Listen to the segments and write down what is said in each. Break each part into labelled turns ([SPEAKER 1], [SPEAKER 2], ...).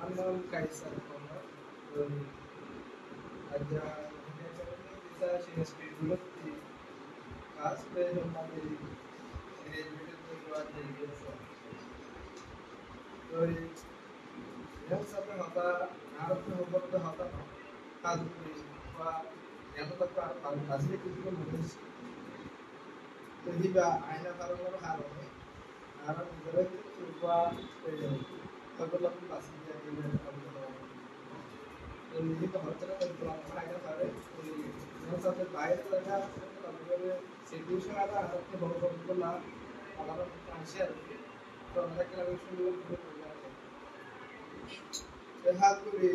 [SPEAKER 1] Arnold Kaiser aja bisa sih speed dulu di kas पे हमारे graduate के बाद ये सब तो यह सब होता भारत में ऊपर तो होता ना खास वा यहाँ तक का असली किसी को नहीं तो ही बा आईना कारण में हार होने हार जरूरत वा तो लोग पास किया ये तो ये तो हर तरह का प्रॉब्लम आएगा सारे यहाँ सबसे बाहर लगा कभी सिचुएशन आता है कि बहुत बहुत को ला हमारा आंसर तो हमारा क्लास में लोग बहुत हो जाते हैं ये हाल को भी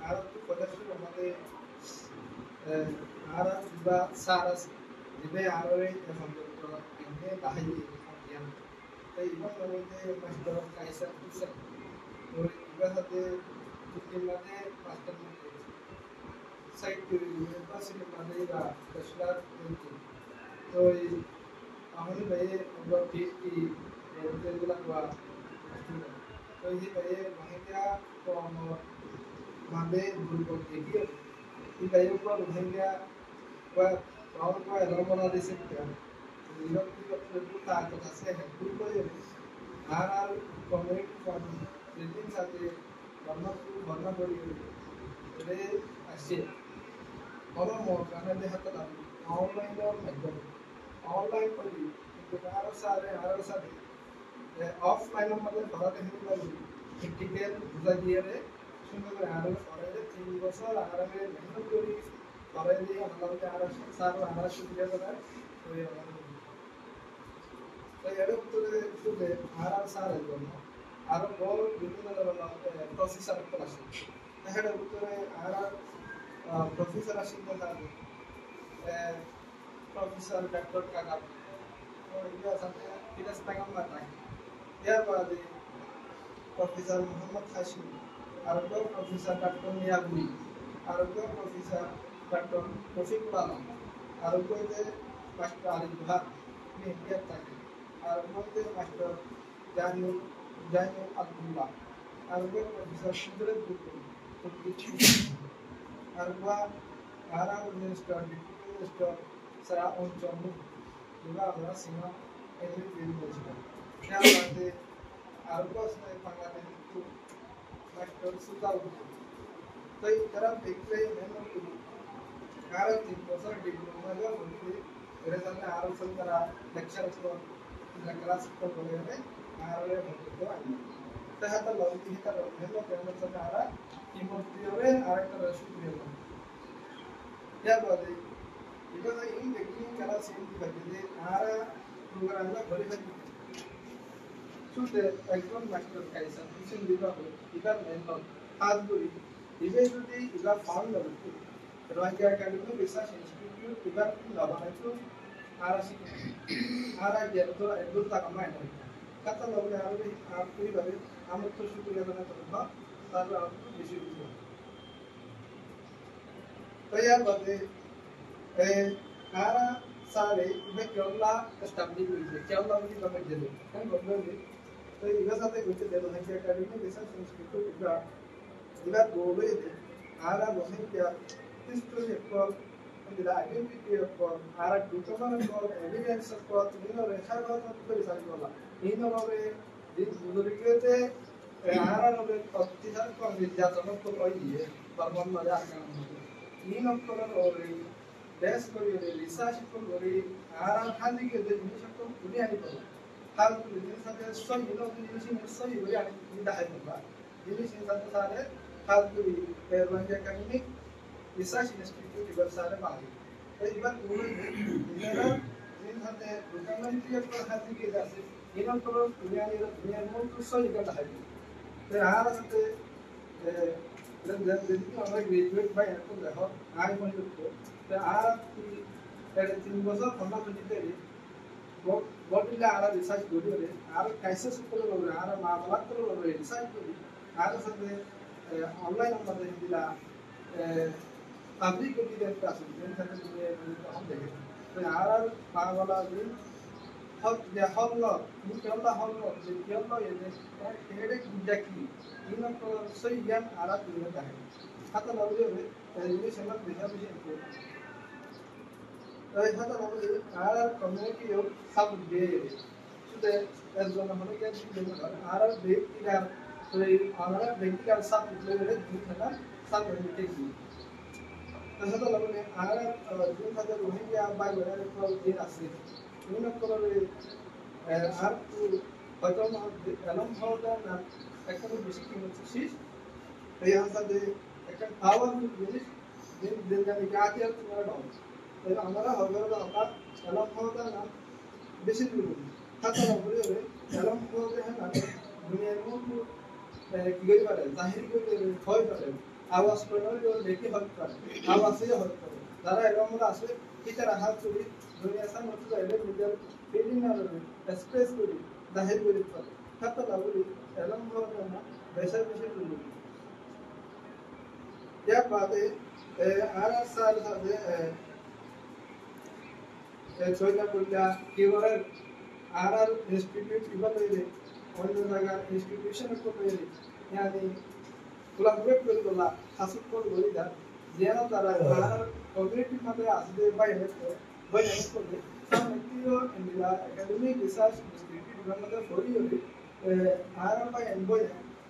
[SPEAKER 1] आरब तो पदस्थ हमारे आरब जिबा सारस जिबे आरबे ये हम लोग तो इनके बाहर ही हम तो इवन लोगों ने मास्टर का ऐसा कुछ और इवन होते कुकिंग में मास्टर में साइट यूनिवर्सिटी में का बैचलर तो हमने भाई मतलब पीएचडी रेगुलर हुआ तो ये भाई वहीं क्या तो हम वहाँ पे ग्रुप देखिए ये भाई ऊपर वहीं क्या वह और को एलो बना दे सकते हैं ये लोग भी अपने पूरा तो कैसे है ग्रुप को ये आर कम्युनिटी फॉर्म रेटिंग साथे बनना पड़ी रे ऐसे और मोबाइल में हाथ लगा ऑनलाइन और माध्यम ऑनलाइन पर भी आरो सारे ऑफलाइन मतलब भारत हिंदी वाली टिकट बुझा दिए रे सुन कर आरो सारे 3 बছর आरो में मेहनत करी सारे দিয়ে আমরা আরো সার আরো সুবিধা করে তো এর ভিতরে শুধু আরো সারের জন্য আরো বড় বিভিন্ন ধরনের প্রসেসর আছে এর ভিতরে আরো प्रोफेसर अशिंद साहब प्रोफेसर डॉक्टर काका और ये साथे फिरस पैगंबर है यार बाद प्रोफेसर मोहम्मद हाशिम और प्रोफेसर डॉक्टर मियागुरी और प्रोफेसर डॉक्टर रफीक आलम और मास्टर आरिफ भाग में इंडिया तक और मास्टर जानी अब्दुल्ला और प्रोफेसर कुदरत Gupta Arba Ara Minister, Deputy Minister, Sarah Onchomu, Lula Sima, every very much. Now, the Arbas Pangatu, Master Suta. So, there are big play memory. Ara Timposa diploma, there is an Arasandra lecture for the class for the Ara. They have a lot of people of Ara. Timothy Arthur Rashid. Yeah, but because in the beginning, I was saying that the Ara program is very good. So the actual master Kaiser, which is the mentor, has to be eventually is a founder of the Rohingya Academy Research Institute, even in Labanatu, Ara Gerto, and Dutta Command. Catalog are pretty very amateur to तो यार बातें कारा सारे इधर Kerala establish हुई है केरला में government jail है गवर्नमेंट तो इधर साथे कुछ देर है क्या करेंगे रिसर्च इंस्टीट्यूट इधर गोवे है आरा लोहे क्या इस प्रोजेक्ट को इधर आइडेंटिटी को आरा डॉक्यूमेंट को एविडेंस को इन रेखा को तो रिसर्च वाला इन और जिस बुजुर्ग थे आरा लोग अतिथि को विद्यार्थी को कोई है परमान मजा करना इन अक्टूबर और देश को ये रिसर्च को और आरा खाली के दिन में सबको दुनिया नहीं पड़ा हाल को दिन साथे सही इन लोग दिन से सही हो यानी निदा है ना दिन से साथे सारे हाल को पेरवांजा करने रिसर्च इंस्टीट्यूट इधर सारे बाहर तो इधर पूरे इधर दिन साथे डॉक्यूमेंट्री पर हाथी के जैसे इन अक्टूबर दुनिया में तो सही कर है तो आरा साथे jadi আমরা গ্রাজুয়েট বাই এখন দেখো আই পর্যন্ত তে আর কি এটা 3 বছর খন্ডা দিতে বটিলা আর রিসার্চ করিলে আর কাইসেস করে লগে আর মামলা করে লগে রিসার্চ করি আর সাথে অনলাইন আমাদের দিলা পাবলিক এভিডেন্স আছে যেন থাকে তুমি हम देखे तो আর মামলা দিন Holland, Jackie, so young Arab in the time. Hata Navi, the Senate behavior important. Hata Navi, Arab community of some day. So that as one of the Arab big Iran, so Arab big Iran some player, some limitation. The Hata Navi, Arab, Rohingya by whatever called in a city. আর হয়তো এলম হওয়াটা না একটা বেশি কি হচ্ছে এই হাসাতে একটা পাওয়ারফুল জিনিস দিন দিন জানি কাজে আর তোমার ডাউন তাই আমরা হবে আমরা এলম হওয়াটা না বেশি দূর হাতে না বলে এলম হওয়াতে হ্যাঁ না দুনিয়ার মধ্যে কি করে পারে জাহির করে হয় পারে আওয়াজ করে দেখে হতে পারে আওয়াজে হতে পারে যারা এরকম আছে কিতারা হাত চুরি দুনিয়া সামনে তো এলে নিজের ফিলিং আর এক্সপ্রেস করি জাহির করে পারে হাতে না বলে এলম হওয়াটা না বেশি বেশি দূর या बातें आरा साल है छोटा कुल्ला केवल आरा इंस्टीट्यूट इवल है और जो जगह इंस्टीट्यूशन को पे यानी कोलैबोरेट कर बोला खासक को बोली था जेना तारा आरा कम्युनिटी में आसे बाय है को दे सामतियो इंडिया एकेडमिक रिसर्च इंस्टीट्यूट में फोरी होली आरा बाय एम्बॉय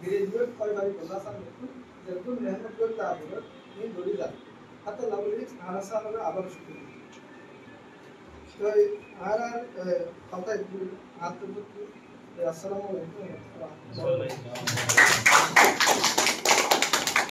[SPEAKER 1] ग्रेजुएट कोई बारी बोला सामने जब मेहनत करता है ये दौड़ी जाती हाथ लगले आरसा लगे आबार शुरू तो आरा पता है आत्मबुद्धि अस्सलाम वालेकुम